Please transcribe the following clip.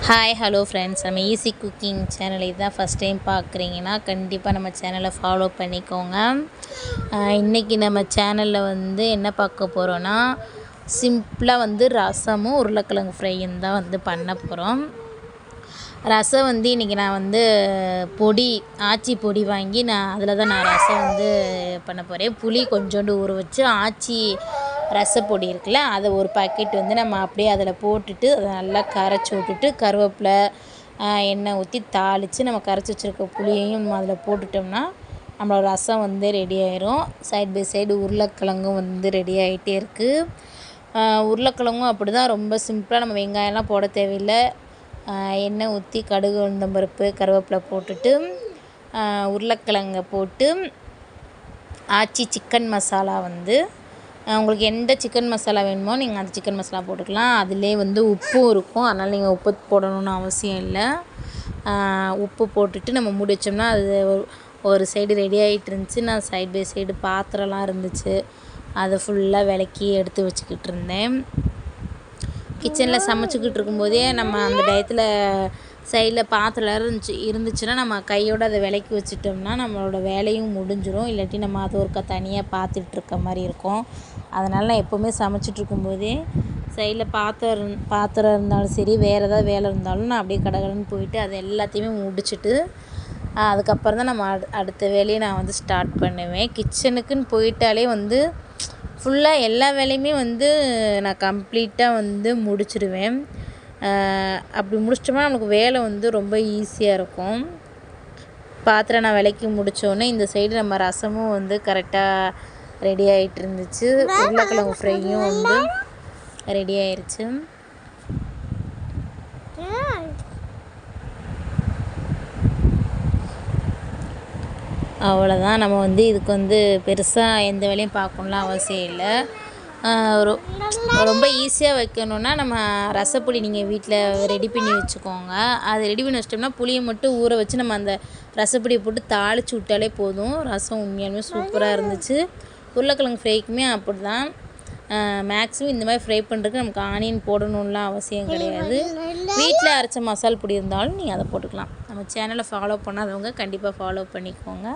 Hi hello friends, நம்ம easy cooking channel இதுதான் first time பார்க்குறீங்கன்னா கண்டிப்பாக நம்ம சேனலை ஃபாலோ பண்ணிக்கோங்க. இன்றைக்கி நம்ம சேனலில் என்ன பார்க்க போகிறோன்னா, சிம்பிளாக ரசமும் உருளைக்கிழங்கு ஃப்ரையும் தான் பண்ண போகிறோம். ரசம் இன்றைக்கி நான் பொடி ஆச்சி பொடி வாங்கி அதில் தான் நான் ரசம் பண்ண போகிறேன். புளி கொஞ்சோண்டு ஊற வச்சு ஆச்சி ரசப்பொடி இருக்குல்ல, அதை ஒரு பாக்கெட் நம்ம அப்படியே அதில் போட்டுட்டு அதை நல்லா கரைச்சி விட்டுட்டு கருவேப்பிலை எண்ணெய் ஊற்றி தாளித்து நம்ம கரைச்சி வச்சுருக்க புளியையும் அதில் போட்டுட்டோம்னா நம்மளோட ரசம் ரெடி ஆயிரும். சைட் பை சைடு உருளைக்கிழங்கும் ரெடி ஆகிட்டே இருக்குது. உருளைக்கிழங்கும் அப்படி தான், ரொம்ப சிம்பிளாக. நம்ம வெங்காயம்லாம் போட தேவையில்லை. எண்ணெய் ஊற்றி கடுகு உளுந்தம்பருப்பு கருவேப்பிலை போட்டுட்டு உருளைக்கிழங்கை போட்டு ஆச்சி சிக்கன் மசாலா உங்களுக்கு எந்த சிக்கன் மசாலா வேணுமோ நீங்கள் அந்த சிக்கன் மசாலா போட்டுக்கலாம். அதிலே உப்பும் இருக்கும், அதனால் நீங்கள் உப்பு போடணுன்னு அவசியம் இல்லை. உப்பு போட்டுட்டு நம்ம மூடி வச்சோம்னா அது ஒரு சைடு ரெடி ஆகிட்டு இருந்துச்சு. நான் சைட் பை சைடு பாத்திரம்லாம் இருந்துச்சு, அதை ஃபுல்லாக விளக்கி எடுத்து வச்சுக்கிட்டு இருந்தேன். கிச்சனில் சமைச்சிக்கிட்டு இருக்கும்போதே நம்ம அந்த டயத்தில் சைடில் பாத்திரம் இருந்துச்சுன்னா நம்ம கையோடு அதை விளக்கி வச்சிட்டோம்னா நம்மளோட வேலையும் முடிஞ்சிடும். இல்லாட்டி நம்ம அதை ஒருக்கா தனியாக பார்த்துட்ருக்க மாதிரி இருக்கும். அதனால் நான் எப்போவுமே சமைச்சிட்ருக்கும்போதே சைடில் பாத்திரம் இருந்தாலும் சரி, வேறு ஏதாவது வேலை இருந்தாலும் நான் அப்படியே கடகடன்னு போயிட்டு அது எல்லாத்தையுமே முடிச்சுட்டு அதுக்கப்புறம் தான் நம்ம அடுத்த வேலையை நான் ஸ்டார்ட் பண்ணுவேன். கிச்சனுக்குன்னு போயிட்டாலே ஃபுல்லாக எல்லா வேலையுமே நான் கம்ப்ளீட்டாக முடிச்சிடுவேன். அப்படி முடிச்சிட்டோம்னா நமக்கு வேலை ரொம்ப ஈஸியாக இருக்கும். பாத்திரம் நான் விளக்கி முடித்தோடனே இந்த சைடு நம்ம ரசமும் கரெக்டாக ரெடி ஆகிட்டு இருந்துச்சு. உருளைக்கிழங்கு ஃப்ரையும் ரெடி ஆயிடுச்சு. அவ்வளோதான். நம்ம இதுக்கு பெருசாக எந்த வேலையும் பார்க்கணும்லாம் அவசியம் இல்லை. ரொம்ப ஈஸியாக வைக்கணுன்னா நம்ம ரசப்பொடி நீங்கள் வீட்டில் ரெடி பண்ணி வச்சுக்கோங்க. அது ரெடி பண்ணி வச்சிட்டோம்னா புளியை மட்டும் ஊற வச்சு நம்ம அந்த ரசப்பொடியை போட்டு தாளித்து விட்டாலே போதும். ரசம் உண்மையாலுமே சூப்பராக இருந்துச்சு. உருளைக்கிழங்கு ஃப்ரைக்குமே அப்படி தான். மேக்ஸிமம் இந்த மாதிரி ஃப்ரை பண்ணுறதுக்கு நமக்கு ஆனியன் போடணும்லாம் அவசியம் கிடையாது. வீட்டில் அரைச்ச மசால் பொடி இருந்தாலும் நீங்கள் அதை போட்டுக்கலாம். நம்ம சேனலை ஃபாலோ பண்ணாதவங்க கண்டிப்பாக ஃபாலோ பண்ணிக்கோங்க.